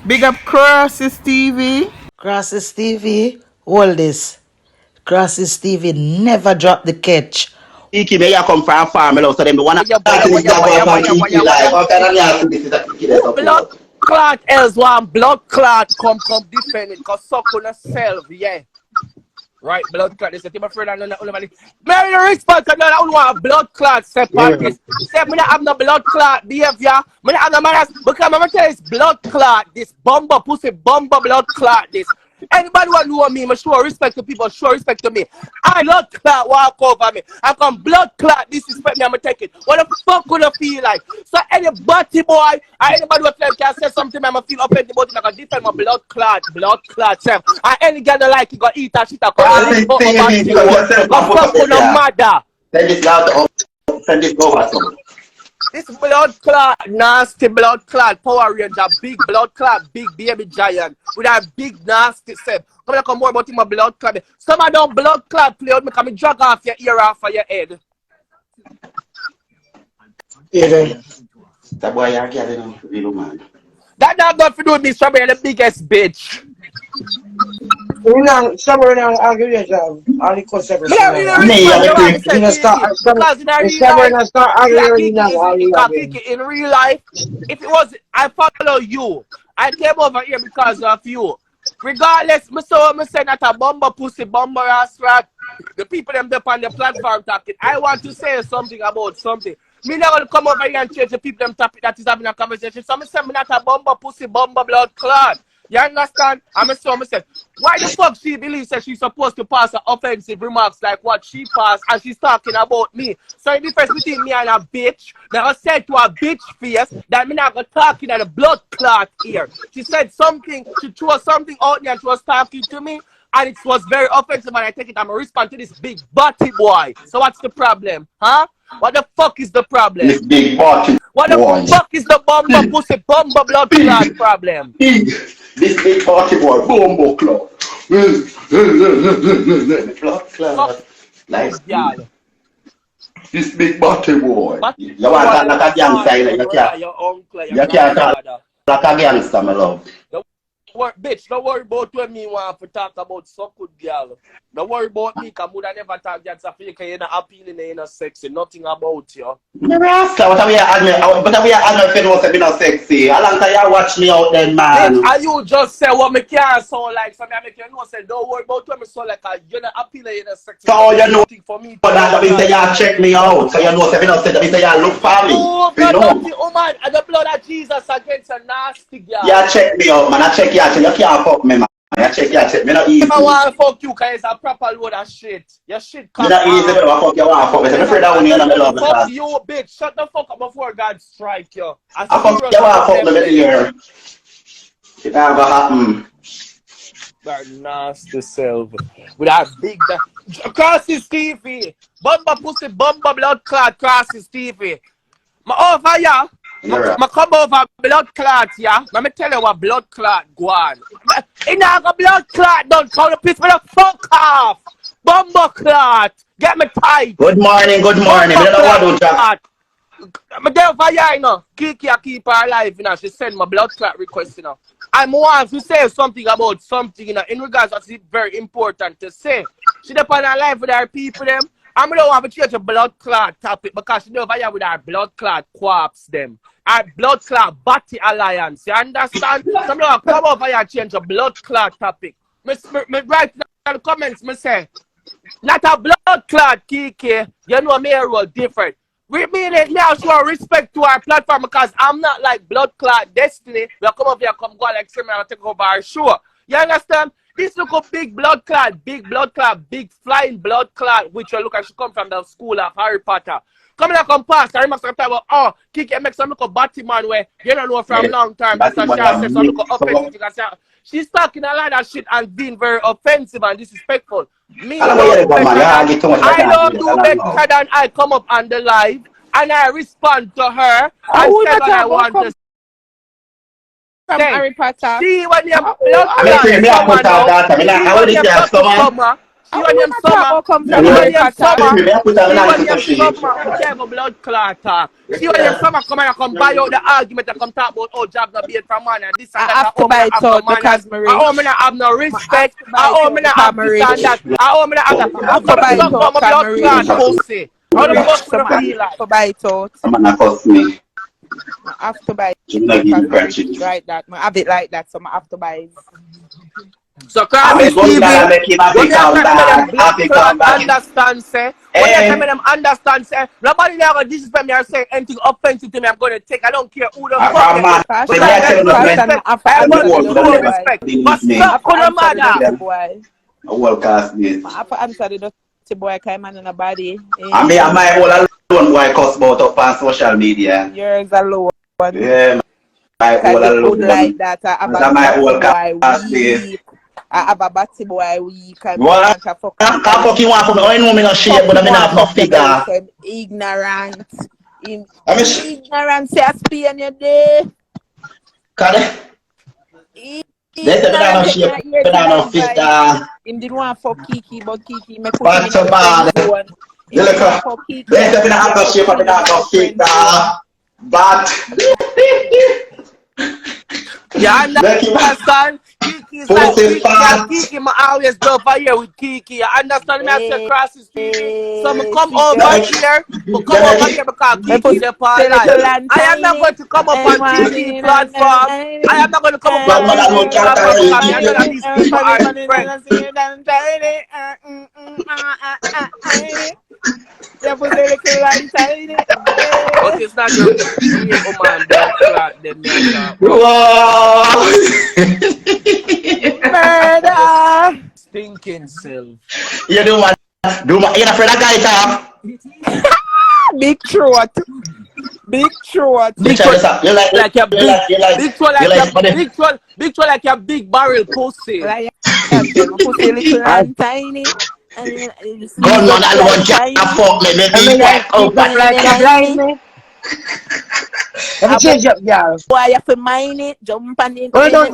Big up Crosses TV. Crosses TV, hold this. Crosses TV never drop the catch. Kiki, may I come from farm, so them the one Waya, that waya, is waya, that waya, boy waya, Kiki waya, like. waya. How can I ask this is a Kiki that Who blood support? clot else one blood clot come defend it cause suck on yourself, yeah. Right, blood clot. They say, my friend, I don't know. Mary the response, I don't want blood clot separate. Say, me not have no blood clot behavior. Me not have no manners. Because I'm going to tell you, it's blood clot. This bumper, pussy, bumper, blood clot. This. Anybody who know me, I show respect to people, show respect to me. I blood clot walk over me. I come blood clot disrespect me, I'm going to take it. What the fuck would I feel like? So anybody boy, or anybody who can say something, I'm going to feel offended about it. I'm going to defend my blood clot, self. And any girl that like it, go eat and shit, I come lick up my body. Go fuck with no mother. Send this out, send this over some. This blood clot, nasty blood clot, Power Ranger, big blood clot, big baby giant, with a big nasty self. Come on, come more about him, a blood clot. Some of them blood clot play out, me come drag off your ear off of your head. Yeah. That boy, I can't real man. That not got to do with me, Strawberry, the biggest bitch. Somewhere now, I'll give you a job. I'll equal separate. Me don't really respond to what me say, because in a real somewhere life, now, start arguing now. in real life, if it was, I follow you. I came over here because of you. Regardless, me say that a bumper pussy, bumper ass rat, the people them up on the platform talking. I want to say something about something. Me not gonna come over here and change the people them topic that is having a conversation. So me say me not a bumper pussy, bumper blood clot. You understand? I'm a son, say, why the fuck she believes that she's supposed to pass offensive remarks like what she passed and she's talking about me? So the difference between me and a bitch, that I said to a bitch face that me not gonna talking at a blood clot here. She said something, she threw something out there and she was talking to me and it was very offensive and I take it, I'm gonna respond to this big body boy. So what's the problem? Huh? What the fuck is the problem? This big body. What the fuck is the bumper pussy bumper blood clot problem? This big party boy, bumbo club. Blood clot. Like, this big body boy. You want to talk like a gangster, you can't talk like a gangster, my love. Bitch, don't worry about when me want to talk about some good girl. Don't worry about me, because I never talk that stuff because you're not appealing, you're not sexy, nothing about you. Rasta, what are we if you know say me not sexy? How long time you watch me out then, man? Bitch, and you just say what me can't sound like, so I make you know, say, don't worry about when me sound like you're not appealing, you're not sexy. So you know, for me. but that means say you check me out. So you know, say me not say that means say you look for me. Oh, you know? Woman, and the blood of Jesus against a nasty girl. Yeah, check me out, man. I check you out. You can't fuck me, man. I check. Me not easy. I want to fuck you because it's a proper load of shit. Your shit come out. You not easy, I fuck you. I fuck me. I'm afraid that one you not love me. Fuck you, bitch. Shut the fuck up before God strike you. I fuck you. I fuck me here. It never happen. That nasty self. With that big... Crosses TV. Bumba pussy, bumba blood clot. Crosses TV. My over here. I come over blood clot, yeah. Let me tell you what blood clot go on. In a blood clot, don't call the piss for the fuck off. Bumbo clot. Get me tight. Good morning. I don't know what to do. I'm there over here, you know. Kiki keep her alive, you know. She sent my blood clot request, you know. I'm want to say something about something, you know, in regards to it's very important to say. She depend on life with her people, them. I don't want to change a blood clot topic because she know over here with our blood clot corpse them. Our blood clot body alliance. You understand? Some people come over here and change a blood clot topic. Me write in the comments, me say, not a blood clot, Kiki. You know me role different. We mean it, me show respect to our platform because I'm not like blood clot destiny. We come over here, come go like same and take over our show. You understand? This look a big blood clot, big flying blood clot, which you look like she come from the school of Harry Potter. Come here, come past. I remember some time about, oh, Kiki make some look a Batman where you don't know from long time. That's what she says, some look offensive. She's talking a lot of shit and being very offensive and disrespectful. Me, I don't do better than I come up on the live and I respond to her and say what I want to say. From Harry Potter. See when you See when them summer. See when them summer. See when them summer. We can't go blood clot talk. See when them summer come and come buy out the argument and come talk about oh job not being from man and this and that. I have to buy it out because I'm rich. I me not have no respect. I me not have this and that. I me not have that. I have to buy it out because I'm rich. Pussy. How the fuck So I have to buy it out. Someone that cost me. I have to buy it You not give me because purchase. right that. I have it like that, so I have to buy it. So Crossy going to make him happy come back. Happy come back. Understand, say. When you tell me them understand, say. Nobody there going to disrespect me or say anything offensive to me. I'm going to take. I don't care who the fuck. I want to respect. But stop for the mother. A world class this. I have to answer the dirty boy came in a body. I mean, I might all alone boy cuss about up on social media. Yours alone. Yeah, my all alone. Like that. I have That's my whole boy class this. I have a batty boy week. What? Can't fuck you want from me. I know me no shit, but I mean have no figure. Ignorant. Ignorant. Say I speak on your day. Can they? They say me no shit, me no figure. Him didn't want fuck Kiki, but Kiki me put But so bad. They say me no have no shit, but me no figure. But yeah, understand? Kiki's like Kiki, I always go over here with Kiki. I understand me as a Crossy TV. So I come over here, because Kiki is a part life. I am not going to come up on Kiki platform. I am not going to come up on Kiki platform because I know that these people are friends. But it's not your man, murder. Stinking self. you do what? You afraid of guy talk? Big throat. Big throat. Big throat like a big throat like a big barrel pussy. Like pussy little and tiny. Gun on alone can't fuck me. Make me open like a blind. Let me change up, y'all. Why you have to mine it? Jump on it. Hold on.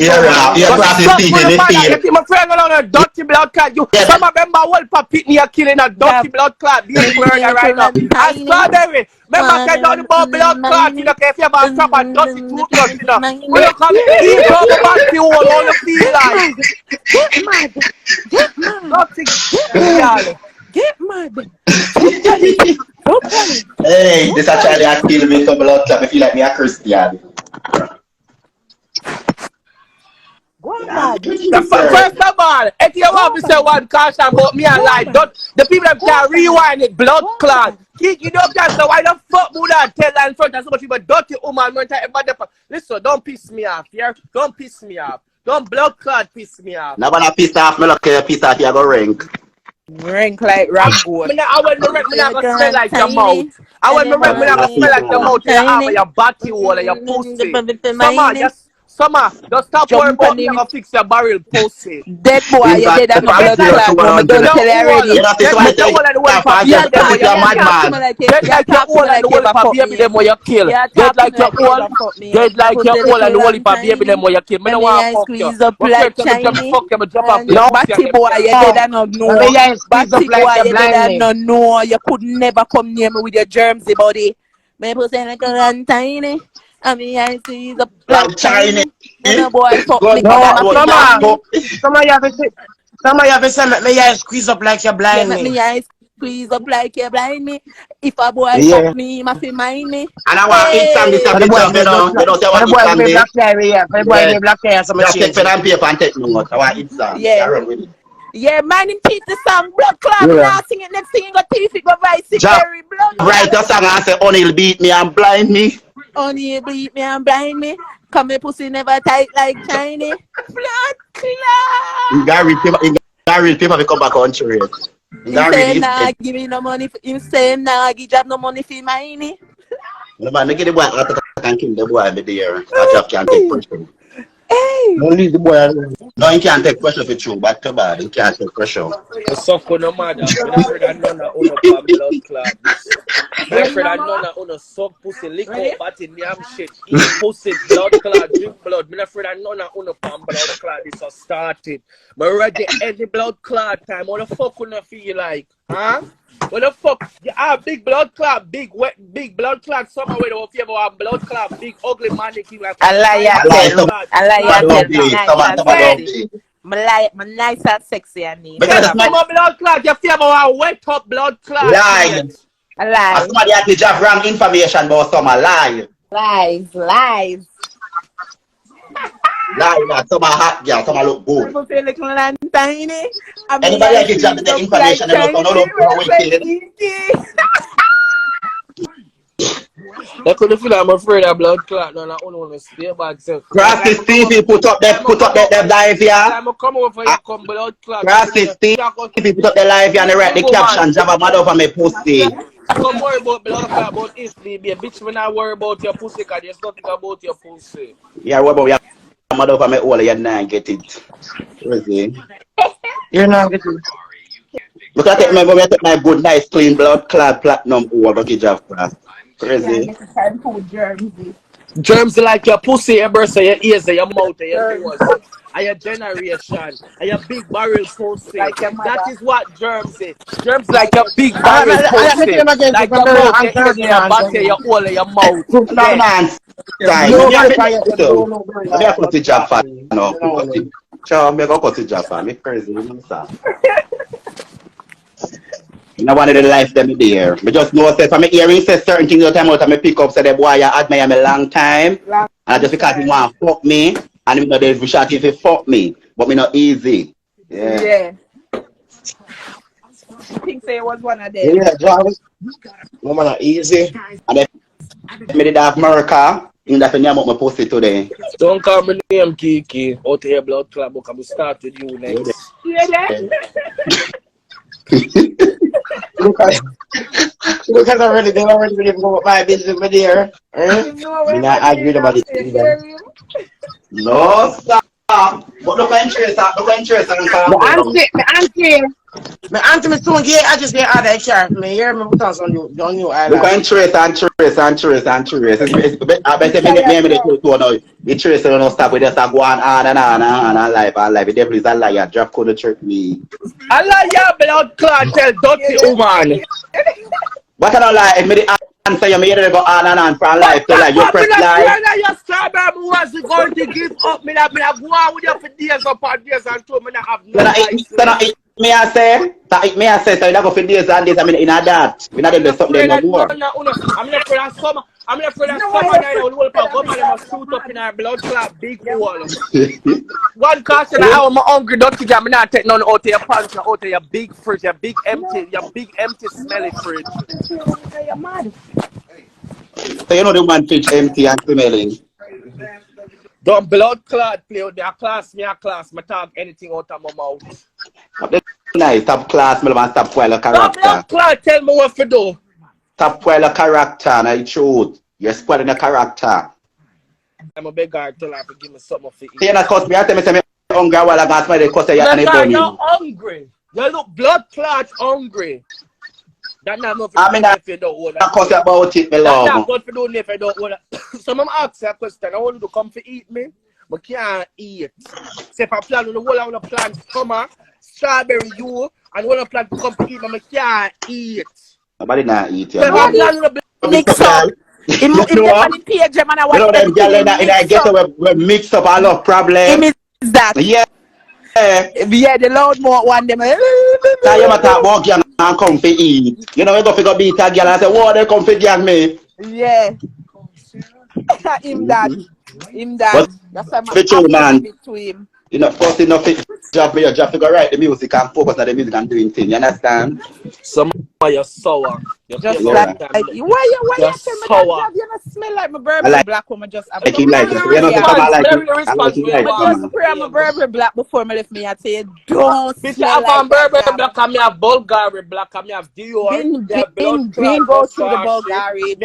You're Crossy TV. My friend along a dirty blood clot. You some of them are well for pitney are killing a dirty blood clot. Be murder right now. I strawberry. Remember I down about blood clot. You know if you have a proper dirty toothbrush, you know. When you come eat from the body hole, all you feel like. Get mad. Get mad. Get mad. Hey, this actually a kill me some blood clot. I feel like me a Christian. First of all, if you want to say one caution about me and lie, the people that can rewind it, blood clot. You don't care, so why the fuck would I tell that in front of so much people dirty woman? Listen, don't piss me off, yeah? Don't piss me off. Don't blood clot piss me off. Now when I piss off, me look at piss off, you go rank. Rank like ragout. I want to rank, I go smell like your mouth. I want to rank, I go smell like your mouth, your arm, your body hole, your pussy. Summer, just stop worrying about me. I'm gonna fix your barrel pussy. Dead boy, you dead and blood clot. Mama don't tell you already. Dead like your hole and the world for baby them where you kill. Dead like your hole and the world for baby them where you kill. Dead like your hole. Dead like your hole and the world for baby them where you kill. Me no want fuck you. No, batty boy, you dead and not know. Batty boy, you dead and not know. You could never come near me with your germsy body. Me pussy like a tiny. I mean, I see the black Chinese. No boy, fuck me. Some of you have to say, let me eyes squeeze up like you're blind me. Let me eyes squeeze up like you're blind me. If a boy fuck me, he must mind me. And I want eat some this you know. You don't say what eat some this. The boy with black hair, some just take pen and paper and take me out. I want eat some. Yeah, man, him teach the song blood clot. Now sing it, next thing you got teeth, it go vice it very blood. Write your song and say, Unuh beat me and blind me. Unuh beat me and blind me. Come me pussy never tight like Chinese. Blood clot. Gary paper we come back on trade. He say nah, give me no money. He say nah, give job no money for mine. No man, get the boy out and kill the boy be there. I just can't take punch. Hey. Don't leave the boy alone. No, you can't take pressure for true, but too bad. You can't take pressure. I suck on no matter. I'm afraid I none of Unuh pan blood clot this. I'm afraid I none of Unuh suck pussy, lick up batty, yam shit, eat pussy, blood clot, drink blood. I'm afraid I none of Unuh pan blood clot this has started. But ready any blood clot time. What the fuck Unuh feel like? Huh? What the fuck? You have big blood clot, big wet, big blood clot somewhere where the favor have blood clot, big ugly mannequin like Allah tell me nice and sexy and neat. Because some blood clot, your favor have wet up blood clot. lie. Somebody had to just wrong information about some lie. Lies. Lie, that some are hot, yeah, some are look good. Anybody that gives the information about no look wicked. That's what I feel. I'm afraid of blood clot. No, I don't want to stay back. Grassy Stevie put up that live here. I'm come over here, come blood clot. Grassy Stevie put up the live here and they write the caption. Java mad over my pussy. Don't worry about blood clot, about history, be a bitch. When I worry about your pussy, cause there's nothing about your pussy. Yeah, what about your mad over my hole? You're not get it. Crazy. You're not getting it. Look at it, remember, I take my good, nice, clean blood clot platinum over the Jav class. Crazy. Germs like your pussy, your breast, your ears, your mouth, your nose, and your generation, and your big barrel pussy. That is what germs is. Germs like your big barrel pussy. Like your mouth, your ears, your body, your hole, your mouth. No, man. Maybe I put it Jav for no. Sure, maybe I cut it Jav for me. Crazy, I wanted the life them there. I just know that from my hearing says certain things all the time out of my pick up say the boy you admire me a long time. And just because he want to fuck me and he know the shot if he fuck me. But me not easy. Yeah. I think say it was one of them. Yeah, Jarvis. Woman not easy. And then me did have America. In that name up my pussy today. Don't call me name Kiki. Out here blood club book. I will start with you next. Look at already, they already been about my business over there. We're not arguing about it. No, stop. But look at interest. My auntie, me soon get. I just get out of that car. Me hear me put on some new island. Look at interest. I bet you name the two now. Interest don't stop with us. I go on and life. The devil is a liar. Drop code the church me. A liar, blood clot, tell dirty woman. What I don't lie, if me the answer you made it go on for life. So like you press life. Your strawberry was going to give up. Me go on with you for days upon days and two. Me not have no life. Me I say, so you don't go for days and days. I mean, in that, we not doing something no more. I'm not afraid of summer. I'm not afraid of summer night. I will go and must shoot up in our blood clot big hole. One caution, I'm hungry. Don't think I'm not taking none out of your pants, out of your big fridge, your big empty smelly fridge. So you know the one fridge empty and smelling. Don't blood clot play with me a class, me talk anything out of my mouth. Nice, stop class, me stop spoil the character. Don't blood clot tell me what to do. Stop spoil the character, and I truth. You're spoiling the character. I'm a big guy, tell her to give me something to eat. You're not cause me, I tell me, I'm hungry while I got somebody cause you're not hungry. You look blood clot hungry. That's not enough if you don't want to cause about it, my love. That's not good for doing if you don't want to. So I'm asking a question. I want you to come to eat me, but can't eat. Say if I plan on the whole, I want to plant summer, strawberry, you, and want to plan to come to eat me, but can't eat. Nobody not eat. If I plan on the mix up. In the page, man, I want them girl in I get we mix up a lot of problems. That. Yeah. Yeah, the loud more one them. So you might talk about girl and come to eat. You know, we go figure beat a girl and say, whoa, they come to gang me. Yeah. him that. That's why man. To him. You know, first enough job where you have to go write the music and focus on the music and doing things. You understand? Some you're sour. Just like why you tell me that job? You don't smell like my Burberry black woman. Just I keep like it. You know, just spray my Burberry black before me left me. I say don't smell like Burberry black. I have Bulgari black. I have Dior. Been go through the Bulgari.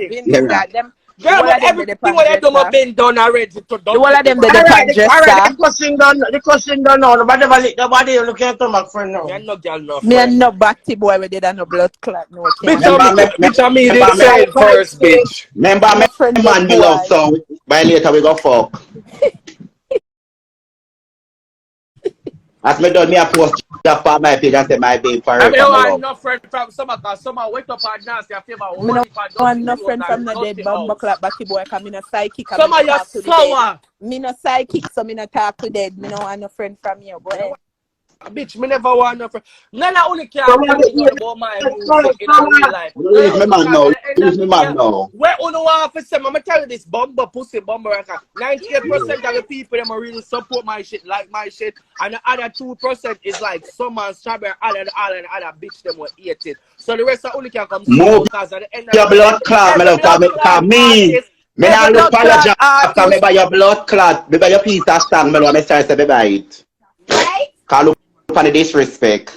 Been do that. Girl, but everything what I do, I've been done already. To the one of them, the dresser. Alright, the question done now. Nobody look at my friend now. Me and no girl, no Me and friend. no batty boy we did no blood clot. No, Bitch, I mean it say it first, bitch. Remember, No friend with man, me boy. love, so by later we go fuck. As me done, me a post just for my page and say my babe forever. I mean, I want no friend from summer, because summer wake up and dance, I feel about Me no want no friend from the dead bumper clot batty boy. Cause me no psychic. Summer, you're sour. Me no psychic, so me no talk to dead. Me no want no friend from you, boy. Bitch, me never want no friend. None of only care about my music in real life. Release me man now. Release me man now. Where Unuh want to say, I'm tell you this bumper pussy bumper record. 98% of the people them really support my shit, like my shit, and the other 2% is like someone strawberry and other bitch them will eat it. So the rest of only can come Move because at the end of your blood clot, me love, cause me not look for your job after me buy your blood clot, me buy your piece of song, me love, me start to me buy it. Right? Cause look for the disrespect.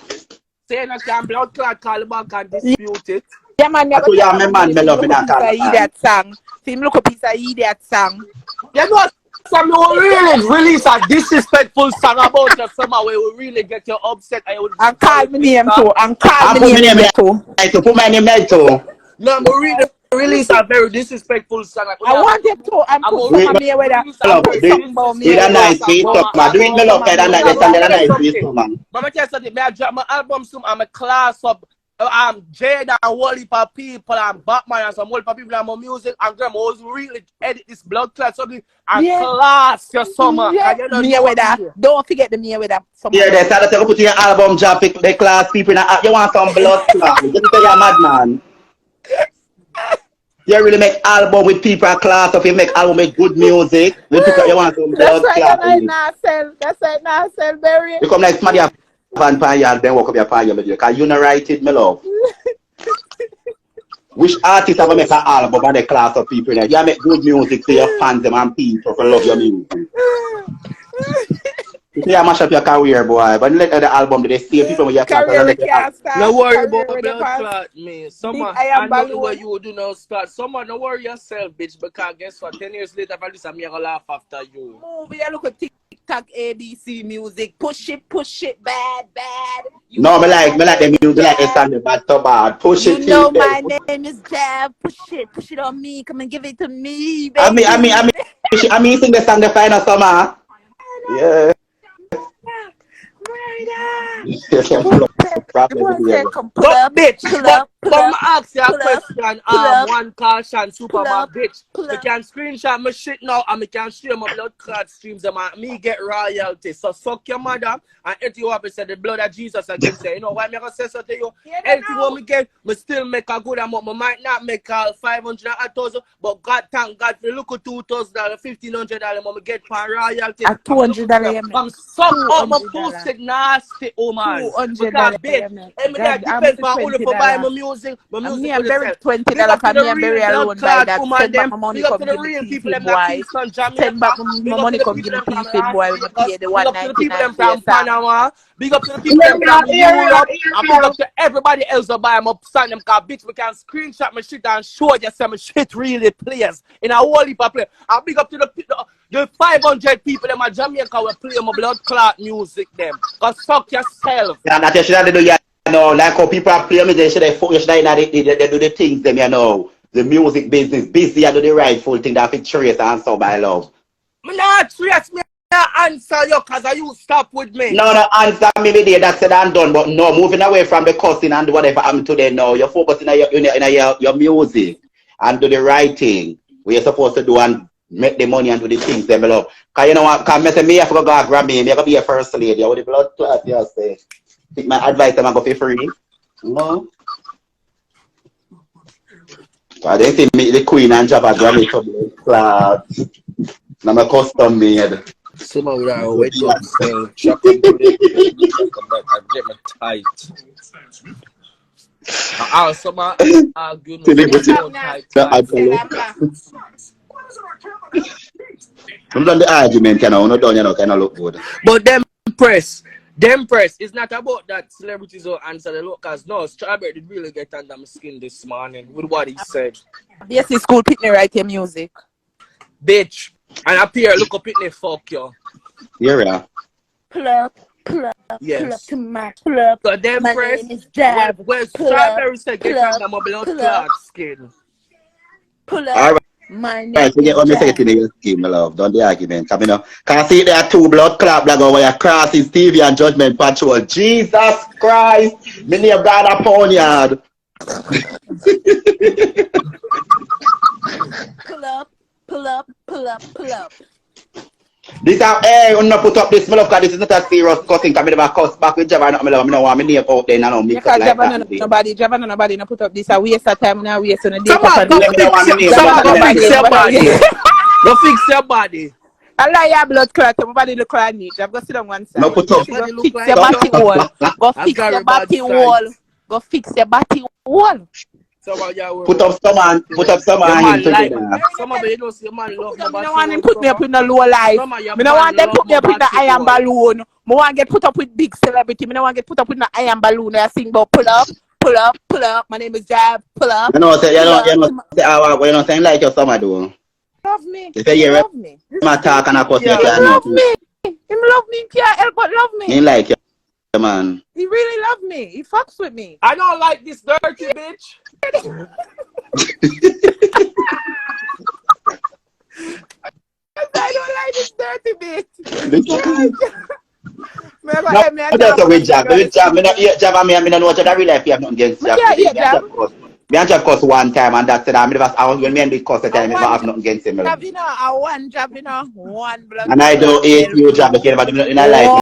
saying I can blood clot call back and dispute it. Yeah, man, never yeah, me man, me love me not call idiot song. Film look a piece of idiot song. You know, some will really release a disrespectful song about your summer where we really get you upset. And call me name too. And call me name too. To put my name there too. No, we really release a very disrespectful song. I want it to. I'm putting some Mayweather. Do it a nice face up, man. Do it me love, that nice and then a nice face up, man. Mama tell you something, I drop my album soon, I'm a class up. I'm Jada and whole heap of people and Batman and some whole heap of people and my music and grandma was really edit this blood clot something and class your summer. Yeah. Mayweather. Don't forget the Mayweather. Yeah, they started to put in your album job, pick the class people in the, you want some blood clot. Just say you're mad, man. You really make album with people in class, if you make album with good music, you want some blood clot. That's right, now sell, Barry. You come like somebody van pan yard, then walk up your pan, because you not write it, my love. Which artist ever make an album and the class of people in there? You make good music to your fans and people for love your music. You say you mash up your career, boy, but let the album they see people with your career. No worry about blood clot, man. Someone, I know what you do now start. Someone, don't worry yourself, bitch, because guess what? 10 years later, if I listen, I'm going to laugh after you. Movie, I look at TikTok, ABC music. Push it, bad. No, me like the music, like the song, bad to bad. Push it. You know my name is Jab. Push it on me. Come and give it to me, baby. I mean, sing the song, the final summer. Yeah. But bitch, come ask you a question. One caution, Superman, bitch. You can screenshot my shit now and I can share my blood clot streams and me get royalty. So suck your mother and if you up and say the blood of Jesus again. Say, you know why me gonna say something to you? Anything what me get, me still make a good amount. I might not make 500 or 1,000, but God thank God for look at $2,000, $1,500 me get for royalty. At $200. I'm suck up my pussy nasty, oh man. $200. Depends on who for buy my music. Me and Barry $20 because me and Barry alone buy that. Send back my money come give the people boy. Send back my money come give the people boy when I pay the $199. Big up to the people from Europe and big up to everybody else who buy my song them cause bitch we can screenshot my shit and show you some shit really plays in a whole heap of play. And big up to the 500 people in my Jamaica will play my blood clot music them. Cause suck yourself. Yeah, that you should do, you know, like how people are playing me, they should focus they do the things them, you know. The music business, busy and do the rightful thing that fit trace and so my love. Me not trace me. Answer you because you stop with me. No, answer me there. That's said and done. But no, moving away from the cussing and whatever I'm today now. You're focusing on your music and do the right thing. What you're supposed to do and make the money and do the things them love. Because you know what? Because me, I forgot to go grab me. I'm going to be a first lady. With the blood clot, you say. Take my advice, I'm going to go for free. No. I didn't think me, the queen and Java Grammy for blood clot. I'm a custom made. Someone would have wait up and chuck up today. I get my tight. I someone argue tight. I'm done the argument, you know, not done, you know, kind of look good. But them press, Them press, it's not about that celebrities will answer the locals. No, Strawberry did really get under my skin this morning with what he said. Yes, it's school Pitney write your music. Bitch. And up here, look up Pitney, fuck you. Yeah. Pull up, Yes. pull up to my pull up. So them My press, name is Jab. where Pull Strawberry up, said get pull up, under my blood pull clot up. skin. Pull up. All right. My name Right, so get is what me say Jab. to the scheme, my love. Don't the argument. Come, you know. Can I see there are two blood clot black over your crosses, TV and Judgment Patrol. Jesus Christ. Me name God upon yard. Pull up, pull up, pull up, pull up. This hey, I'm not put up this, my love, because this is not a serious cussing. Because I never cuss back with Java, my love. I don't want my name out there and I don't mix up like that. Java nobody no put up this. I waste of time now. Waste on the day. Someone go fix your body. Go fix your body. I like your blood clot. Nobody look like me. I've got to sit on one side. No put up. Go fix your body wall. Go fix your body wall. Go fix your body wall. Put up some man him together. Somebody don't see a man love I don't want them put me up in a low life. I don't want them put me up in the iron balloon. I want to get put up with big celebrity. I don't want to get put up with the iron balloon. I sing about pull up, pull up, pull up. My name is Jab. Pull up. You know, say like your summer do. Love me. If you hear me. my talk and I cuss you, love me. Him love me. He can't help but love me. He like you, man. He really love me. He fucks with me. I don't like this dirty bitch. I don't like this dirty bitch. That's a weird job. Me not eat job and me not know what you really like. You have nothing against job. Me and job cuss one time and that's it. I was when me and the cuss the time, I have nothing against him. Job, one job, one blood. And I don't hate you job because in my life.